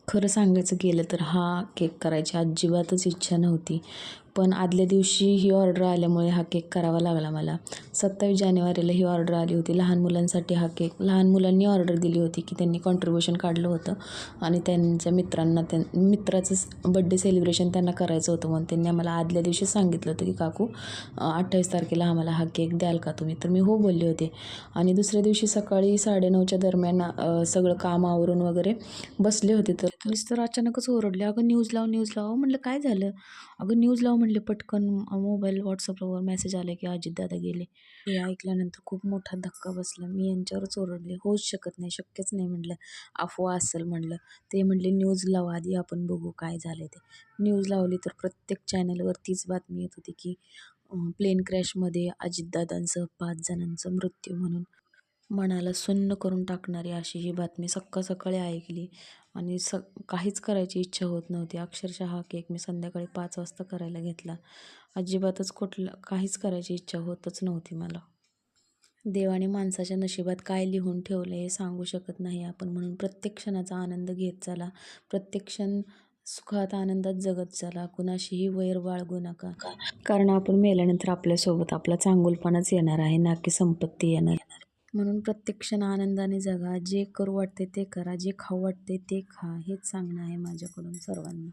खरं सांगायचं गेलं तर हा केक करायची अजिबातच इच्छा नव्हती. पण आदल्या दिवशी ही ऑर्डर आल्यामुळे हा केक करावा लागला मला. 27 जानेवारीला ही ऑर्डर आली होती. लहान मुलांसाठी हा केक लहान मुलांनी ऑर्डर दिली होती की त्यांनी कॉन्ट्रिब्युशन काढलं होतं आणि त्यांच्या मित्रांना मित्राचं बड्डे सेलिब्रेशन त्यांना करायचं होतं म्हणून त्यांनी आम्हाला आदल्या दिवशी सांगितलं होतं की काकू 28 तारखेला आम्हाला हा केक द्याल का तुम्ही? तर मी हो बोलले होते. आणि दुसऱ्या दिवशी सकाळी 9:30च्या दरम्यान सगळं काम आवरून वगैरे बसले होते, तर मिस्टर अचानकच ओरडले, "अगं न्यूज लाव, न्यूज लाव." म्हटलं काय झालं? अगं न्यूज लाव म्हटले पटकन. मोबाईल व्हॉट्सअपवर मेसेज आले की अजितदादा गेले. हे ऐकल्यानंतर खूप मोठा धक्का बसला. मी यांच्यावरच ओरडले, होऊच शकत नाही, शक्यच नाही म्हटलं, अफवा असेल म्हटलं. ते म्हटले न्यूज लाव आधी आपण बघू काय झालं ते. न्यूज लावली तर प्रत्येक चॅनलवर तीच बातमी येत होती की प्लेन क्रॅशमध्ये अजितदादांसह 5 जणांचा मृत्यू म्हणून. मनाला सुन्न करून टाकणारी अशी ही बातमी सकाळी ऐकली आणि काहीच करायची इच्छा होत नव्हती. अक्षरशः हा केक मी संध्याकाळी 5 वाजता करायला घेतला. अजिबातच काहीच करायची इच्छा होतच नव्हती मला. देवाने माणसाच्या नशिबात काय लिहून ठेवलं हे सांगू शकत नाही आपण. म्हणून प्रत्येक क्षणाचा आनंद घेत चला, प्रत्येक क्षण सुखात आनंदात जगत चला, कुणाशीही वैर बाळगू नका. कारण आपण मेल्यानंतर आपल्यासोबत आपला चांगुलपणाच येणार आहे, ना की संपत्ती येणार. म्हणून प्रत्येक क्षण आनंदाने जगा. जे करू वाटते ते करा, जे खाऊ वाटते ते खा. हेच सांगणं आहे माझ्याकडून सर्वांना.